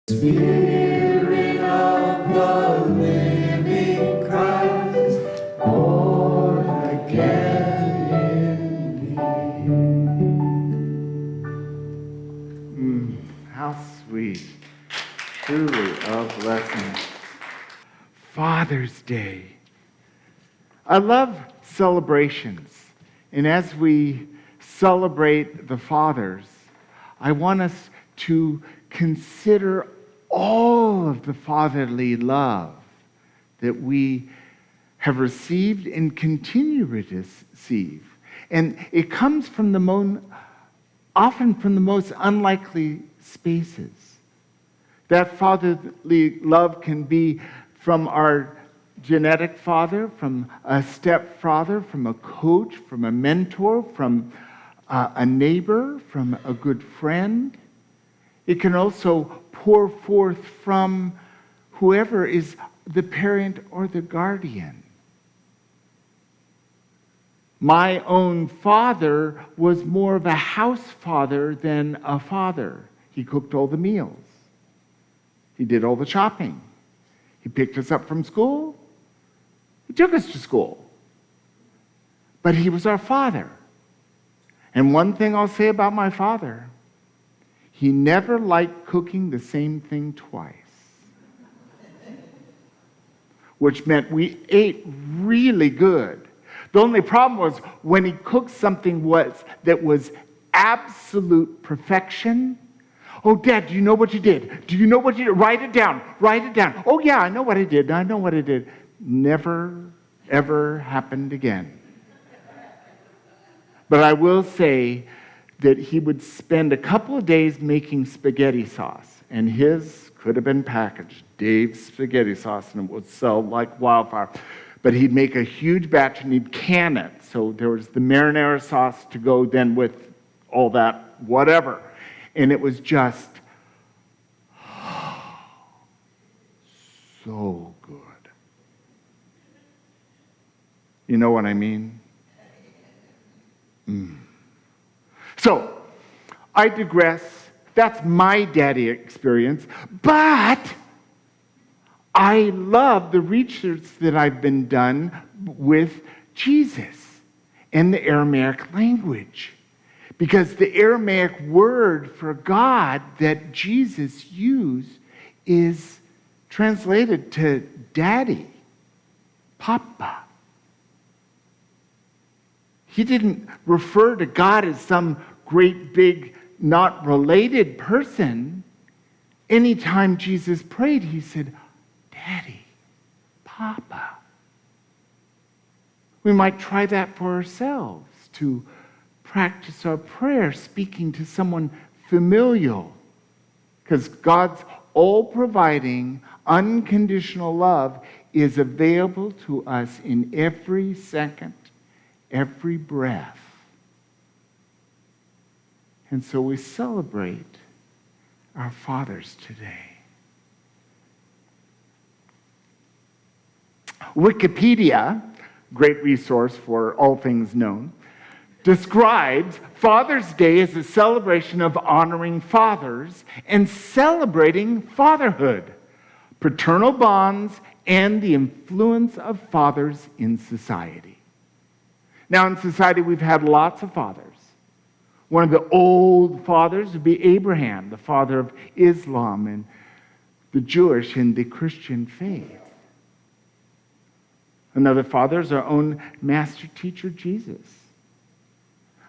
Spirit of the living Christ, born again in me. How sweet. Truly a blessing. Father's Day. I love celebrations. And as we celebrate the fathers, I want us to consider all of the fatherly love that we have received and continue to receive. And it comes from often from the most unlikely spaces. That fatherly love can be from our genetic father, from a stepfather, from a coach, from a mentor, from a neighbor, from a good friend. It can also pour forth from whoever is the parent or the guardian. My own father was more of a house father than a father. He cooked all the meals. He did all the shopping. He picked us up from school. He took us to school. But he was our father. And one thing I'll say about my father, he never liked cooking the same thing twice. Which meant we ate really good. The only problem was when he cooked something that was absolute perfection. Oh, Dad, do you know what you did? Do you know what you did? Write it down. Write it down. Oh, yeah, I know what I did. I know what I did. Never, ever happened again. But I will say that he would spend a couple of days making spaghetti sauce, and his could have been packaged, Dave's spaghetti sauce, and it would sell like wildfire. But he'd make a huge batch and he'd can it. So there was the marinara sauce to go then with all that whatever. And it was just so good. You know what I mean? So, I digress. That's my daddy experience. But I love the research that I've been done with Jesus and the Aramaic language. Because the Aramaic word for God that Jesus used is translated to daddy, papa. He didn't refer to God as some great big, not related person. Anytime Jesus prayed, he said, Daddy, Papa. We might try that for ourselves, to practice our prayer speaking to someone familial. Because God's all-providing, unconditional love is available to us in every second, every breath. And so we celebrate our fathers today. Wikipedia, great resource for all things known, describes Father's Day as a celebration of honoring fathers and celebrating fatherhood, paternal bonds, and the influence of fathers in society. Now, in society, we've had lots of fathers. One of the old fathers would be Abraham, the father of Islam and the Jewish and the Christian faith. Another father is our own master teacher, Jesus.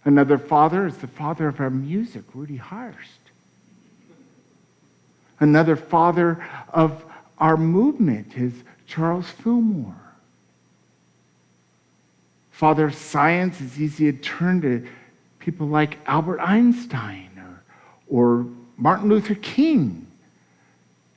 Another father is the father of our music, Rudy Harst. Another father of our movement is Charles Fillmore. Father of science is easy to turn to people like Albert Einstein or Martin Luther King.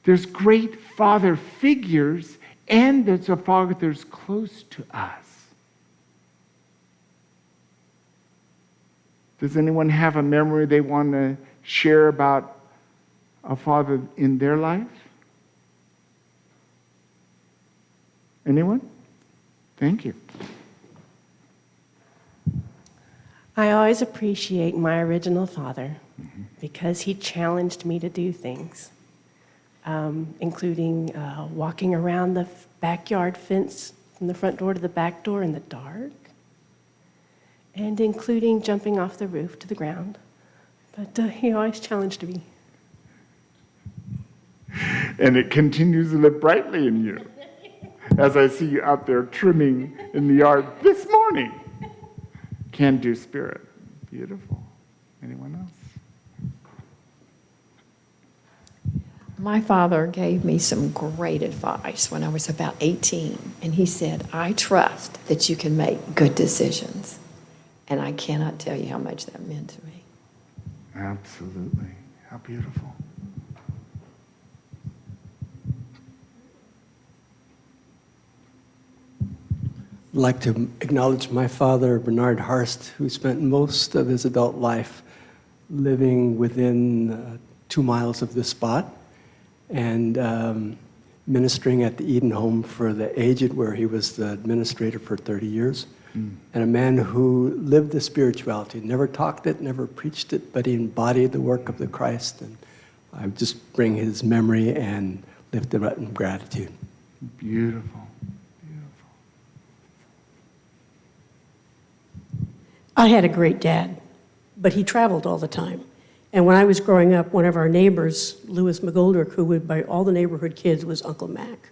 There's great father figures, and there's a father that's close to us. Does anyone have a memory they want to share about a father in their life? Anyone? Thank you. I always appreciate my original father because he challenged me to do things. including walking around the backyard fence from the front door to the back door in the dark, and including jumping off the roof to the ground. But he always challenged me. And it continues to live brightly in you as I see you out there trimming in the yard this morning. Can-do spirit. Beautiful. Anyone else? My father gave me some great advice when I was about 18, and he said, I trust that you can make good decisions. And I cannot tell you how much that meant to me. Absolutely. How beautiful. I'd like to acknowledge my father, Bernard Harst, who spent most of his adult life living within 2 miles of this spot and ministering at the Eden Home for the Aged, where he was the administrator for 30 years. And a man who lived the spirituality, never talked it, never preached it, but he embodied the work of the Christ. And I just bring his memory and lift him up in gratitude. Beautiful. I had a great dad, but he traveled all the time. And when I was growing up, one of our neighbors, Louis McGoldrick, who would by all the neighborhood kids, was Uncle Mac.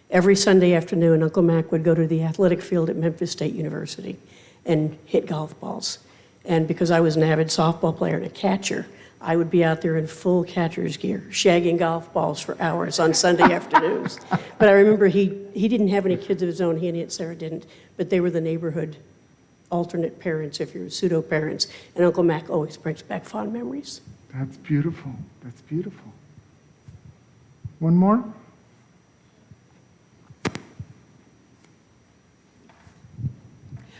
Every Sunday afternoon, Uncle Mac would go to the athletic field at Memphis State University and hit golf balls. And because I was an avid softball player and a catcher, I would be out there in full catcher's gear, shagging golf balls for hours on Sunday afternoons. But I remember he didn't have any kids of his own, he and Aunt Sarah didn't, but they were the neighborhood alternate parents, if you're pseudo-parents, and Uncle Mac always brings back fond memories. That's beautiful. That's beautiful. One more?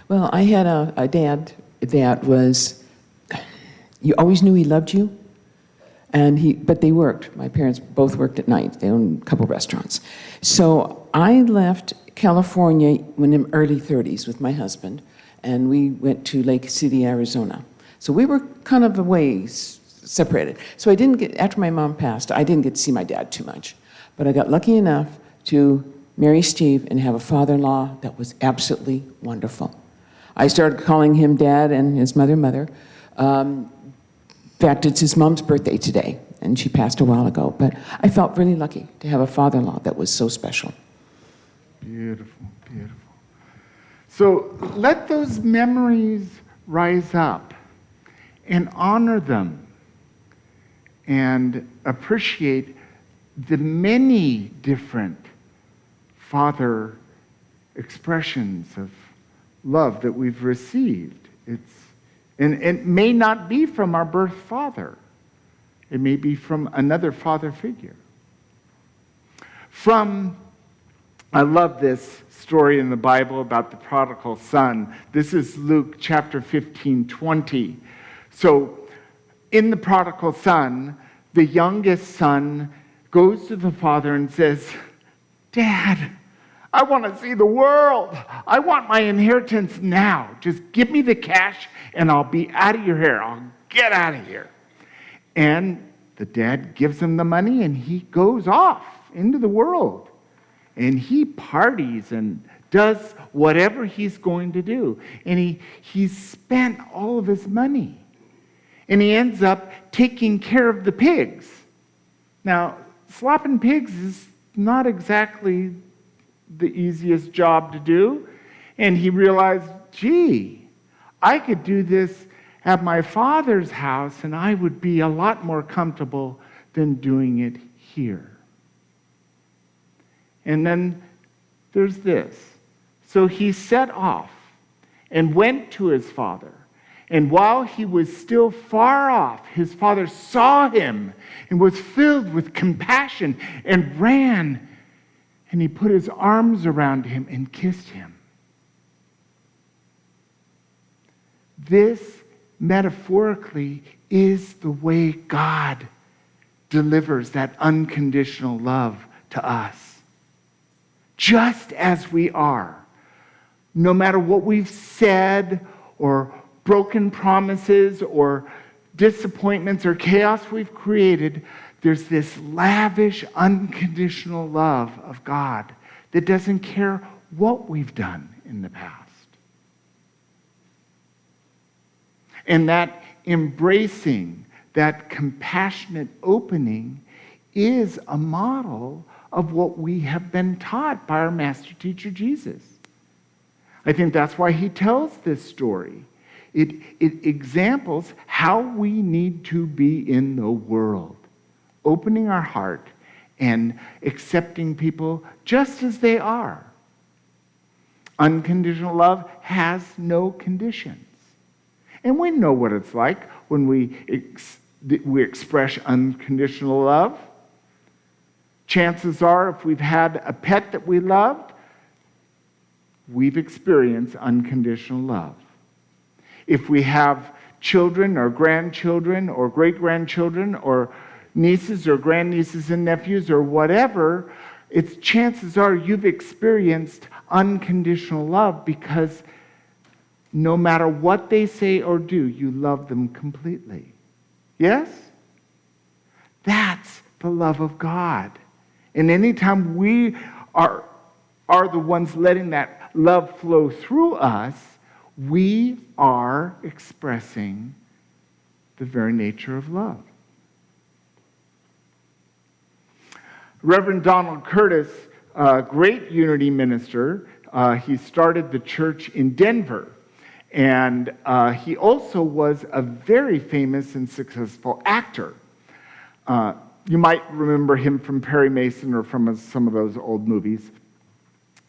Well, I had a dad that was, you always knew he loved you, but they worked. My parents both worked at night. They owned a couple restaurants. So I left California when in early 30s with my husband, and we went to Lake City, Arizona. So we were kind of away, separated. So after my mom passed, I didn't get to see my dad too much. But I got lucky enough to marry Steve and have a father-in-law that was absolutely wonderful. I started calling him Dad and his mother. In fact, it's his mom's birthday today, and she passed a while ago. But I felt really lucky to have a father-in-law that was so special. Beautiful, beautiful. So let those memories rise up and honor them and appreciate the many different father expressions of love that we've received. And it may not be from our birth father. It may be from another father figure. I love this story in the Bible about the prodigal son. This is Luke chapter 15:20. So in the prodigal son, the youngest son goes to the father and says, Dad, I want to see the world. I want my inheritance now. Just give me the cash and I'll be out of your hair. I'll get out of here. And the dad gives him the money and he goes off into the world. And he parties and does whatever he's going to do. And he's spent all of his money. And he ends up taking care of the pigs. Now, slopping pigs is not exactly the easiest job to do. And he realized, gee, I could do this at my father's house and I would be a lot more comfortable than doing it here. And then there's this. So he set off and went to his father. And while he was still far off, his father saw him and was filled with compassion and ran. And he put his arms around him and kissed him. This, metaphorically, is the way God delivers that unconditional love to us. Just as we are. No matter what we've said or broken promises or disappointments or chaos we've created, there's this lavish, unconditional love of God that doesn't care what we've done in the past. And that embracing, that compassionate opening is a model of what we have been taught by our master teacher, Jesus. I think that's why he tells this story. It examples how we need to be in the world, opening our heart and accepting people just as they are. Unconditional love has no conditions. And we know what it's like when we express unconditional love. Chances are, if we've had a pet that we loved, we've experienced unconditional love. If we have children or grandchildren or great-grandchildren or nieces or grandnieces and nephews or whatever, it's chances are you've experienced unconditional love because no matter what they say or do, you love them completely. Yes? That's the love of God. And anytime we are the ones letting that love flow through us, we are expressing the very nature of love. Reverend Donald Curtis, a great unity minister, he started the church in Denver. And he also was a very famous and successful actor. You might remember him from Perry Mason or from some of those old movies.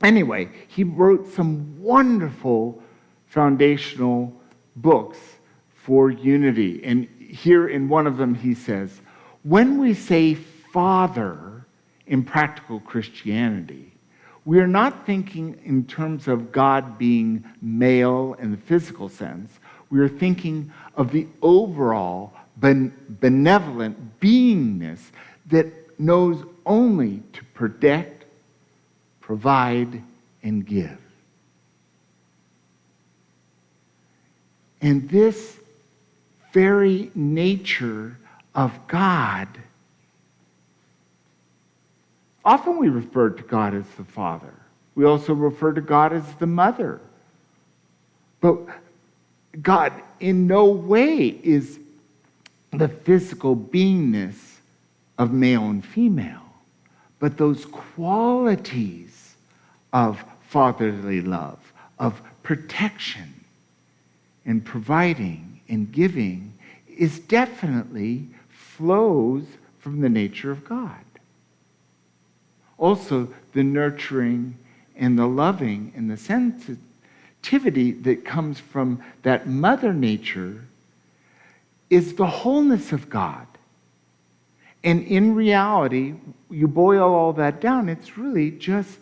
Anyway, he wrote some wonderful foundational books for unity. And here in one of them he says, when we say Father in practical Christianity, we are not thinking in terms of God being male in the physical sense. We are thinking of the overall benevolent beingness that knows only to protect, provide, and give. And this very nature of God, often we refer to God as the Father. We also refer to God as the Mother. But God in no way is the physical beingness of male and female, but those qualities of fatherly love, of protection and providing and giving is definitely flows from the nature of God. Also, the nurturing and the loving and the sensitivity that comes from that mother nature is the wholeness of God. And in reality, you boil all that down, it's really just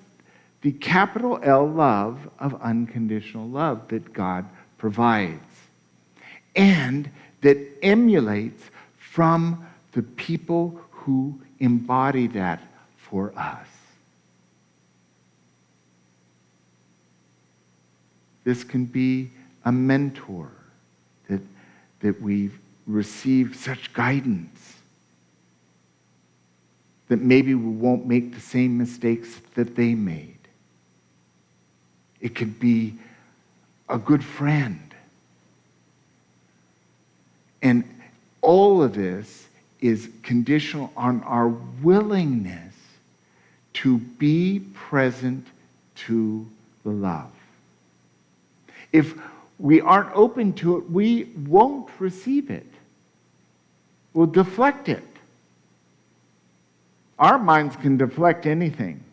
the capital L love of unconditional love that God provides and that emulates from the people who embody that for us. This can be a mentor that we've received such guidance that maybe we won't make the same mistakes that they made. It could be a good friend. And all of this is conditional on our willingness to be present to the love. If we aren't open to it, we won't receive it. We'll deflect it. Our minds can deflect anything.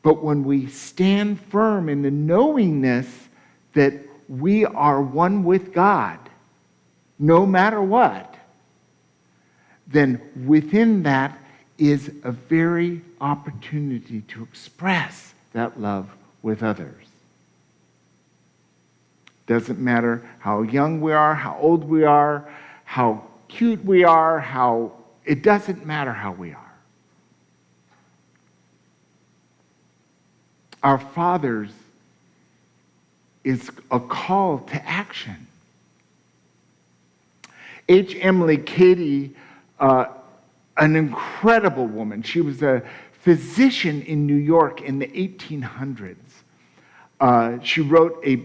But when we stand firm in the knowingness that we are one with God, no matter what, then within that is a very opportunity to express that love with others. Doesn't matter how young we are, how old we are, how cute we are, it doesn't matter how we are. Our Father's is a call to action. H. Emily Cady an incredible woman. She was a physician in New York in the 1800s. She wrote a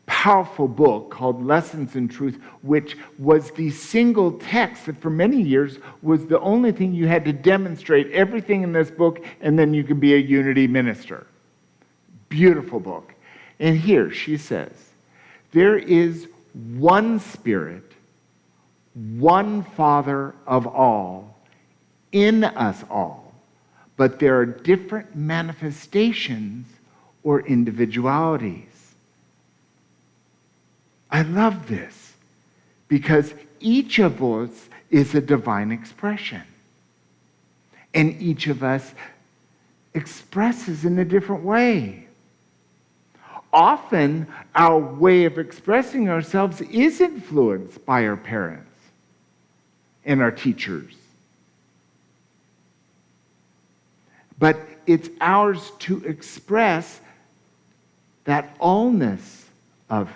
powerful book called Lessons in Truth, which was the single text that for many years was the only thing you had to demonstrate everything in this book, and then you could be a unity minister. Beautiful book. And here she says, there is one Spirit, one Father of all, in us all, but there are different manifestations or individualities. I love this because each of us is a divine expression. And each of us expresses in a different way. Often, our way of expressing ourselves is influenced by our parents and our teachers. But it's ours to express that allness of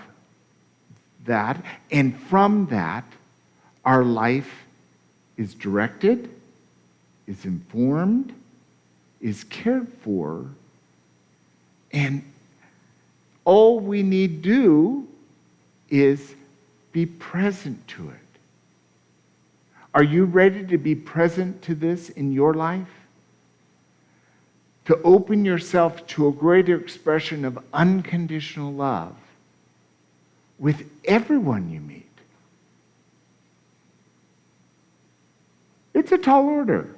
that, and from that, our life is directed, is informed, is cared for, and all we need do is be present to it. Are you ready to be present to this in your life? To open yourself to a greater expression of unconditional love with everyone you meet. It's a tall order,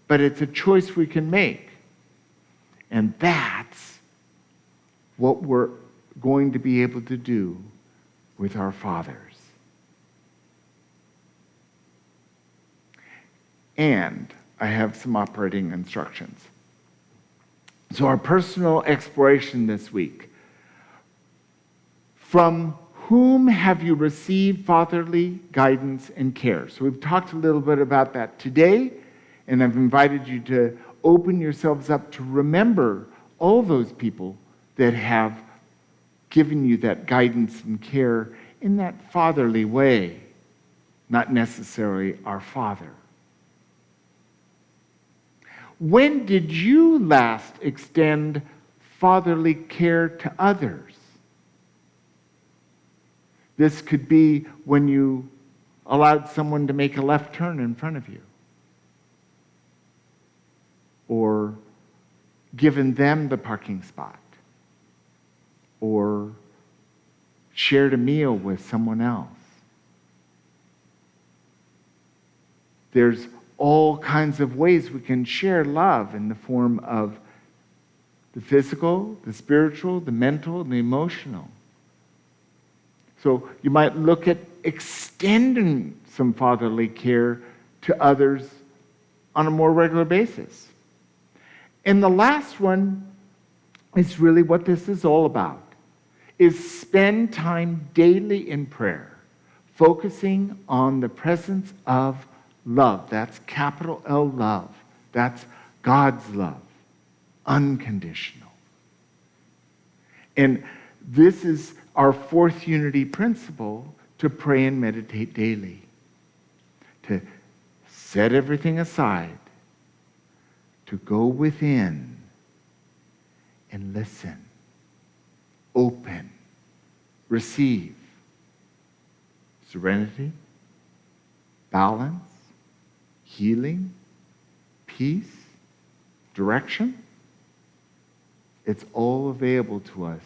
but it's a choice we can make. And that's what we're going to be able to do with our fathers. And I have some operating instructions. So our personal exploration this week. From whom have you received fatherly guidance and care? So we've talked a little bit about that today, and I've invited you to open yourselves up to remember all those people that have given you that guidance and care in that fatherly way, not necessarily our Father. When did you last extend fatherly care to others? This could be when you allowed someone to make a left turn in front of you, or given them the parking spot, or shared a meal with someone else. There's all kinds of ways we can share love in the form of the physical, the spiritual, the mental, and the emotional. So you might look at extending some fatherly care to others on a more regular basis. And the last one is really what this is all about, is spend time daily in prayer, focusing on the presence of love. That's capital L love. That's God's love, unconditional. And this is our fourth unity principle, to pray and meditate daily, to set everything aside, to go within and listen, open, receive serenity, balance, healing, peace, direction. It's all available to us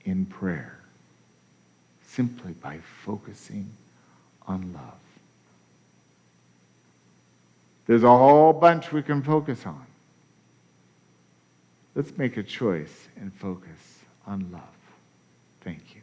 in prayer, simply by focusing on love. There's a whole bunch we can focus on. Let's make a choice and focus on love. Thank you.